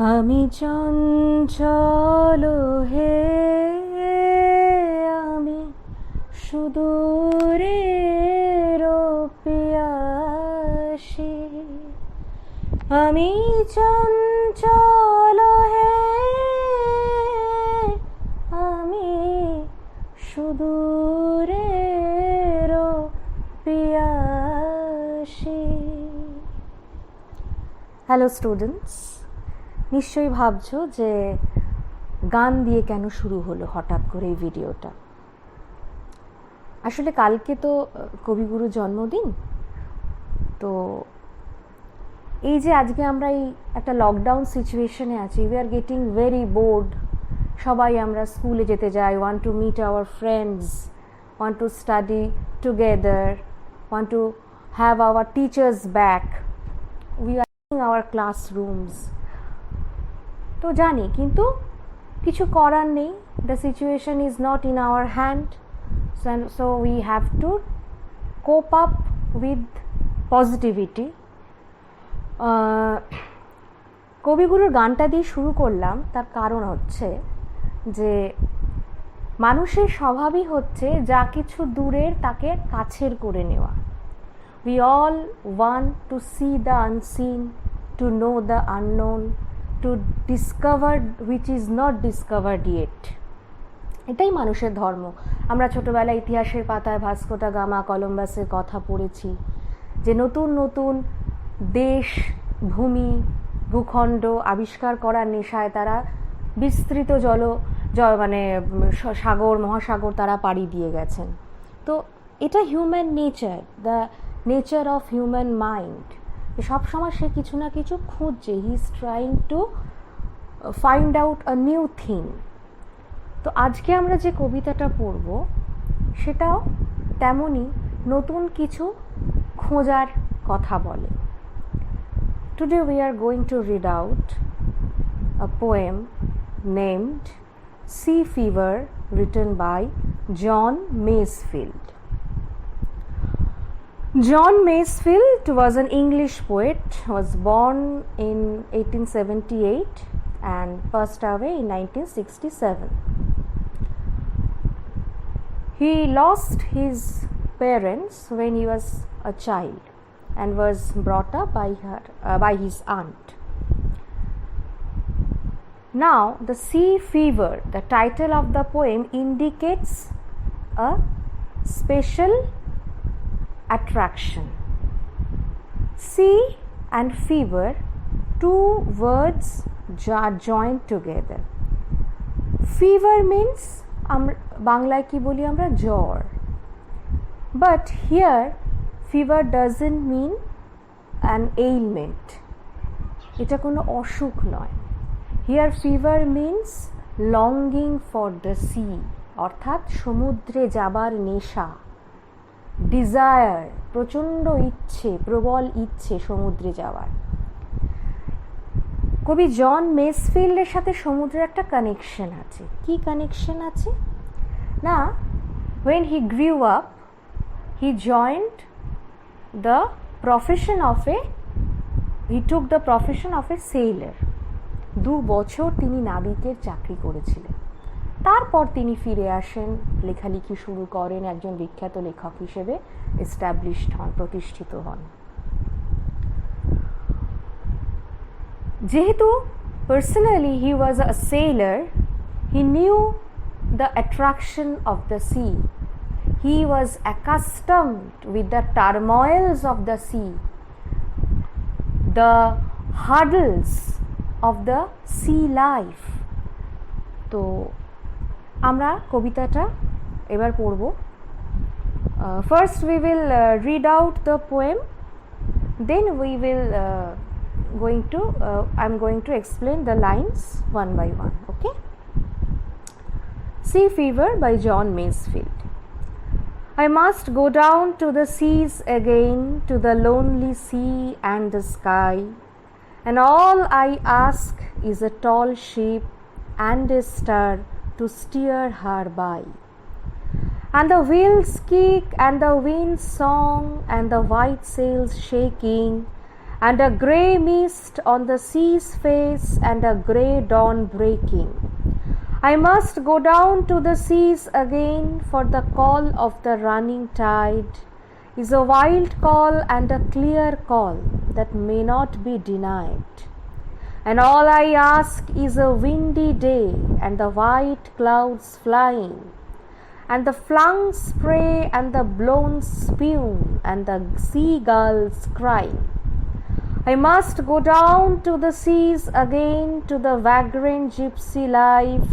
আমি চঞ্চল হে, আমি সুদূরের পিয়াসী। আমি চঞ্চল হে, আমি সুদূরের পিয়াসী। হ্যালো স্টুডেন্টস, নিশ্চয়ই ভাবছো যে গান দিয়ে কেন শুরু হলো হঠাৎ করে এই ভিডিওটা। আসলে কালকে তো কবিগুরুর জন্মদিন, তো এই যে আজকে আমরা এই একটা লকডাউন সিচুয়েশনে আছি, we are getting very bored. সবাই আমরা স্কুলে যেতে যাই, want to meet our friends, want to study together, want to have our teachers back, we are in our classrooms. তো জানি, কিন্তু কিছু করার নেই, the situation is not in our hand, so we have to cope up with positivity. কবিগুরুর গানটা দিয়ে শুরু করলাম, তার কারণ হচ্ছে যে মানুষের স্বভাবই হচ্ছে যা কিছু দূরের তাকে কাছের করে নেওয়া। We all want to C the unseen, to know the unknown, to discover which is not discovered yet. এটাই মানুষের ধর্ম। আমরা ছোটোবেলায় ইতিহাসের পাতায় ভাস্কো দা গামা, কলম্বাসের কথা পড়েছি যে নতুন নতুন দেশ, ভূমি, ভূখণ্ড আবিষ্কার করার নেশায় তারা বিস্তৃত মানে সাগর, মহাসাগর তারা পাড়ি দিয়ে গেছেন। তো এটা human nature, the nature of human mind. সবসময় সে কিছু না কিছু খুঁজছে, he is trying to find out a new thing. তো আজকে আমরা যে কবিতাটা পড়ব সেটাও তেমনই নতুন কিছু খোঁজার কথা বলে। Today we are going to read out a poem named Sea Fever, written by John Masefield. John Masefield was an English poet, was born in 1878 and passed away in 1967. He lost his parents when he was a child and was brought up by his aunt. Now, the sea fever, the title of the poem, indicates a special attraction. Sea and fever, two words are joined together. Fever means বাংলায় কি বলি আমরা, জ্বর। But here fever doesn't mean an ailment, এটা কোনো অসুখ নয়। Here fever means longing for the sea, অর্থাৎ সমুদ্রে যাবার নেশা, ডিজায়ার, প্রচণ্ড ইচ্ছে, প্রবল ইচ্ছে সমুদ্রে যাওয়ার। কবি জন মেসফিল্ডের সাথে সমুদ্রের একটা কানেকশন আছে। কি কানেকশন আছে না, when he grew up he joined the profession of he took the profession of a sailor. 2 বছর তিনি নাবিকের চাকরি করেছিলেন। তারপর তিনি ফিরে আসেন, লেখালেখি শুরু করেন, একজন বিখ্যাত লেখক হিসেবে এস্টাবলিশড হন, প্রতিষ্ঠিত হন। যেহেতু personally he was a sailor, he knew the attraction of the sea. He was accustomed with the turmoils of the sea, the hurdles of the sea life. তো আমরা কবিতাটা এবার পড়ব। First we will read out the poem, then we will I'm going to explain the lines one by one. Okay? Sea Fever by John Masefield. I must go down to the seas again, to the lonely sea and the sky, and all I ask is a tall ship and a star to steer her by. And the wheels kick and the wind song and the white sails shaking and a grey mist on the sea's face, and a grey dawn breaking. I must go down to the seas again, for the call of the running tide is a wild call and a clear call that may not be denied. And all I ask is a windy day, and the white clouds flying, and the flung spray and the blown spume, and the seagulls crying. I must go down to the seas again, to the vagrant gypsy life,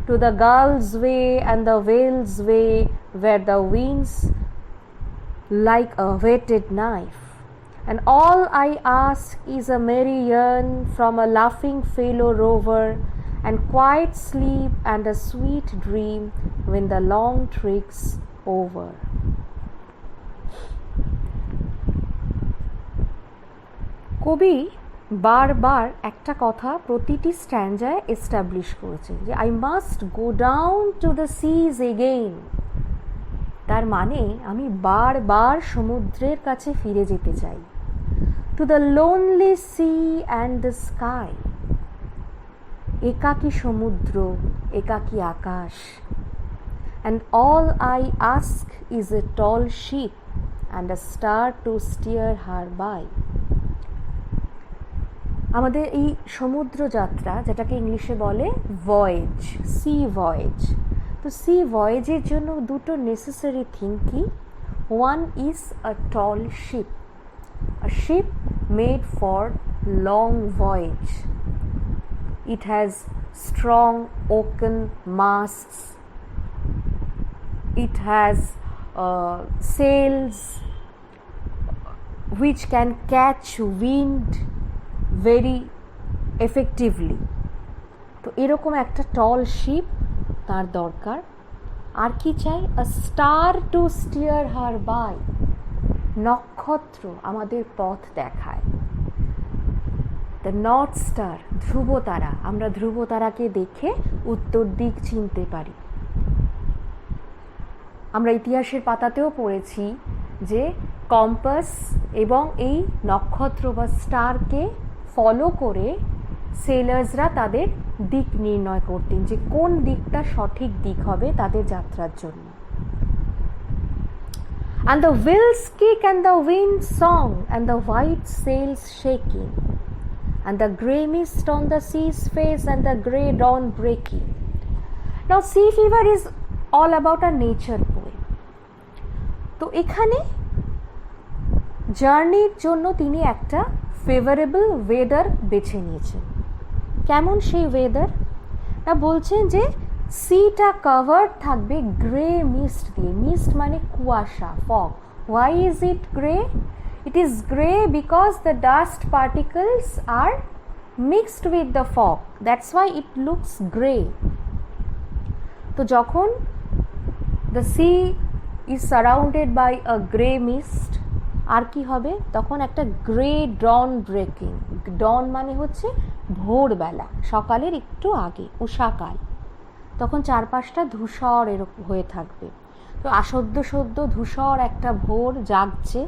to the gull's way and the whale's way, where the winds like a whetted knife. And all I ask is a merry yearn from a laughing fellow rover, and quiet sleep and a sweet dream when the long trick's over. কবি বারবার একটা কথা প্রতিটি স্ট্যান্ডায় establish করেছে যে I must go down to the seas again. তার মানে আমি বারবার সমুদ্রের কাছে ফিরে যেতে চাই। To the lonely sea and the sky, একাকী সমুদ্র, একাকী আকাশ। And all I ask is a tall ship and a star to steer her by. আমাদের এই সমুদ্র যাত্রা, যেটাকে ইংলিশে বলে ভয়েজ, সি ভয়েজ, তো সি ভয়েজের জন্য দুটো নেসেসারি থিং কি? One is a tall sheep, a ship made for long voyage. It has strong oaken masts, it has sails which can catch wind very effectively. তো এরকম একটা টল sheep তার দরকার। আর কি চাই? A star to steer her by, নক্ষত্র আমাদের পথ দেখায়। দ্য নর্থ স্টার, ধ্রুবতারা, আমরা ধ্রুবতারাকে দেখে উত্তর দিক চিনতে পারি। আমরা ইতিহাসের পাতাতেও পড়েছি যে কম্পাস এবং এই নক্ষত্র বা স্টারকে ফলো করে সেলার্সরা তাদের দিক নির্ণয় করতেন, যে কোন দিকটা সঠিক দিক হবে তাদের যাত্রার জন্য। And the wheels kick and the wind song and the white sails shaking and the grey mist on the sea's face and the grey dawn breaking. Now Sea Fever is all about a nature poem. তো এখানে জার্নির জন্য তিনি একটা favourable weather বেছে নিয়েছেন। কেমন সেই ওয়েদার? না, বলছেন যে সিটা কভার্ড থাকবে গ্রে মিস্ট দিয়ে। মিস্ট মানে কুয়াশা, fog. Why is it grey? It is grey because the dust particles are mixed with the fog, that's why it looks grey. তো যখন the sea is surrounded by a grey mist, আর কি হবে? তখন একটা grey ডন breaking. ডন মানে হচ্ছে ভোরবেলা, সকালের একটু আগে, উষাকাল। তখন চারপাশটা ধূসর এরকম হয়ে থাকবে। তো সদ্য ধূসর একটা ভোর জাগছে,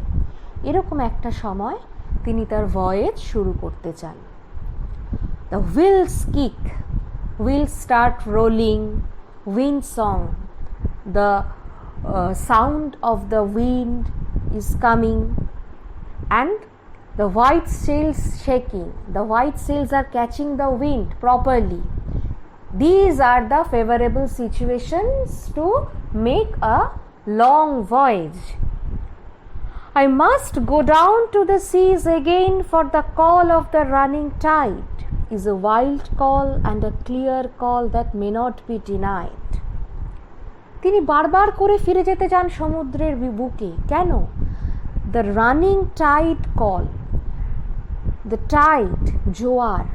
এরকম একটা সময় তিনি তার ভয়েজ শুরু করতে চান। The wheels kick, wheels start rolling, wind song, the sound of the wind is coming, and the white sails shaking. The white sails are catching the wind properly. These are the favorable situations to make a long voyage. I must go down to the seas again, for the call of the running tide is a wild call and a clear call that may not be denied. তিনি বারবার করে ফিরে যেতে চান সমুদ্রের বুকে। কেন? The running tide call, the tide, জোয়ার,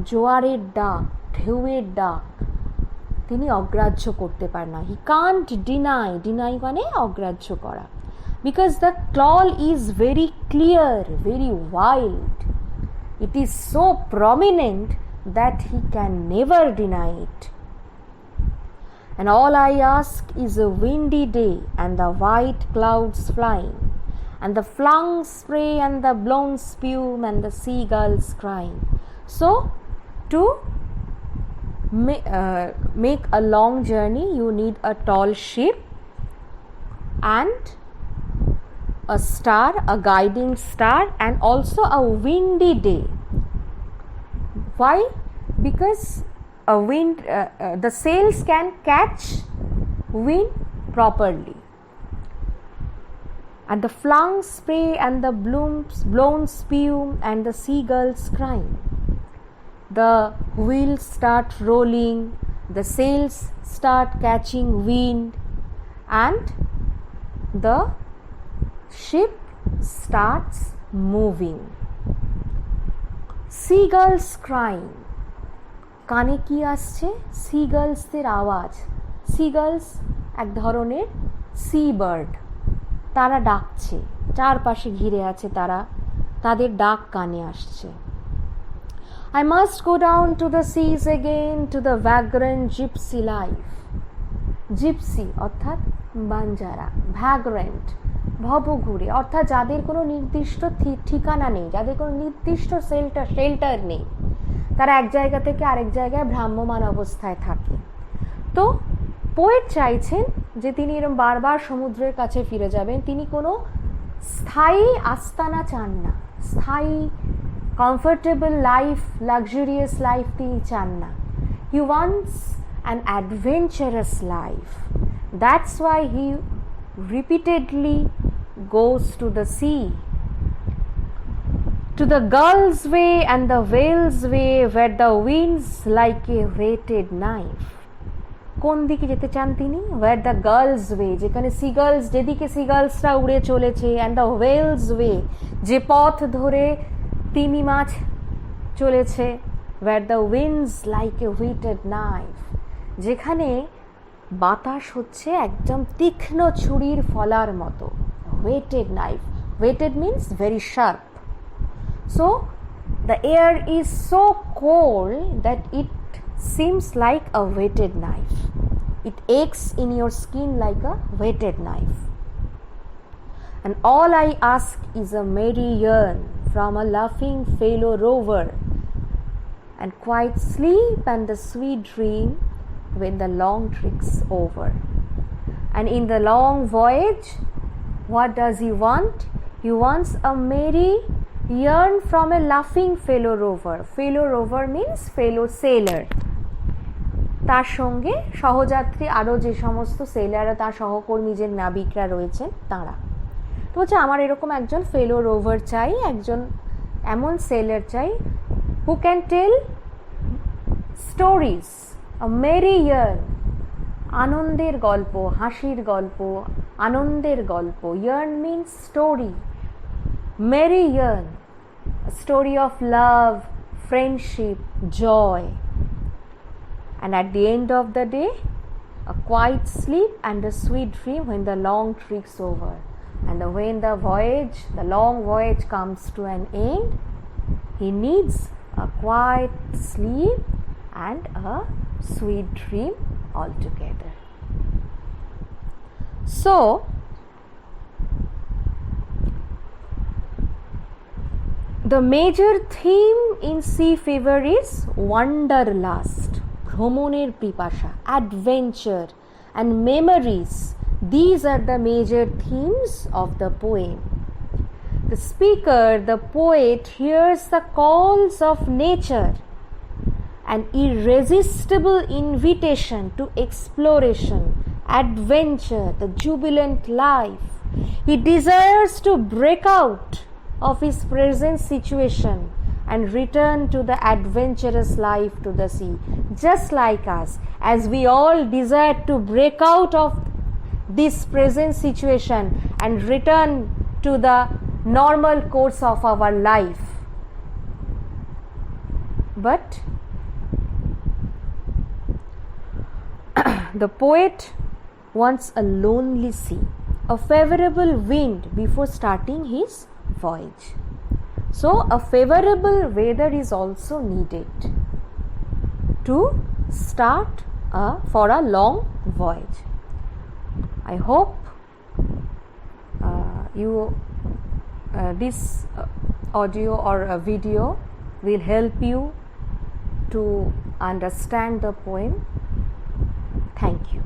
জোয়ারের ডাক, ঢেউয়ের ডাক তিনি অগ্রাহ্য করতে পারেন না। হি কান্ট ডিনাই, ডিনাই মানে অগ্রাহ্য করা। Because the call is very clear, very wild, it is so prominent that he can never deny it. And all I ask is a windy day and the white clouds flying and the flung spray and the blown spume and the seagulls crying. So, to make a long journey, you need a tall ship and a star, a guiding star, and also a windy day. Why? Because the sails can catch wind properly. And the flung spray and the blown spume and the seagulls crying. The wheels start rolling, the sails start catching wind, and the ship starts moving. Seagulls crying. কানে কি আসছে? সিগালসদের আওয়াজ। Seagulls এক ধরনের C bird, তারা ডাকছে, চারপাশে ঘিরে আছে তারা, তাদের ডাক কানে আসছে। I must go down to the seas again to the vagrant gypsy life. Gypsy অর্থাৎ বাঞ্জারা, ভ্যাগ্রেন্ট ভবঘুরে, অর্থাৎ যাদের কোনো নির্দিষ্ট ঠিকানা নেই, যাদের কোনো নির্দিষ্ট শেল্টার নেই, তারা এক জায়গা থেকে আরেক জায়গায় ভ্রাম্যমান অবস্থায় থাকে। তো পোয়েট চাইছেন যে তিনি এরকম বারবার সমুদ্রের কাছে ফিরে যাবেন, তিনি কোনো স্থায়ী আস্তানা চান না, স্থায়ী কমফর্টেবল লাইফ, লাক্সারিয়াস লাইফ তিনি চান না। He wants an adventurous life. That's why he repeatedly goes to the sea, to the gull's way and the whale's way, where the wind's like a whetted knife. কোন দিকে যেতে চান তিনি? where the gull's way, যেখানে seagulls, যেদিকে সিগালসরা উড়ে চলেছে, and the whale's way, যে পথ ধরে তিমি মাছ চলেছে, where the wind's like a whetted knife, যেখানে বাতাস হচ্ছে একদম তীক্ষ্ণ ছুরির ফলার মতো। whetted knife, whetted means very sharp. So the air is so cold that it seems like a whetted knife. It aches in your skin like a whetted knife. And all I ask is a merry yearn from a laughing fellow rover, and quiet sleep and the sweet dream when the long trick's over. And in the long voyage, what does he want? He wants a merry yearn from a laughing fellow rover. Fellow rover means fellow sailor. তার সঙ্গে সহযাত্রী আরও যে সমস্ত সেলাররা, তার সহকর্মী যে নাবিকরা রয়েছেন তারা। তো হচ্ছে আমার এরকম একজন ফেলো রোভার চাই, একজন এমন সেলার চাই who can tell stories, a merry yearn, আনন্দের গল্প, হাসির গল্প, আনন্দের গল্প। yearn means story, merry yearn, a story of love, friendship, joy. And at the end of the day, a quiet sleep and a sweet dream when the long trick's over. And when the voyage, the long voyage comes to an end, he needs a quiet sleep and a sweet dream altogether. So, the major theme in Sea Fever is wanderlust, ভ্রমণের পিপাসা, adventure and memories. These are the major themes of the poem. The speaker, the poet, hears the calls of nature, an irresistible invitation to exploration, adventure, the jubilant life. He desires to break out of his present situation and return to the adventurous life, to the sea. Just like us, as we all desire to break out of this present situation and return to the normal course of our life. But the poet wants a lonely sea, a favorable wind before starting his voyage. So a favorable weather is also needed to start for a long voyage. I hope you this audio or a video will help you to understand the poem. Thank you.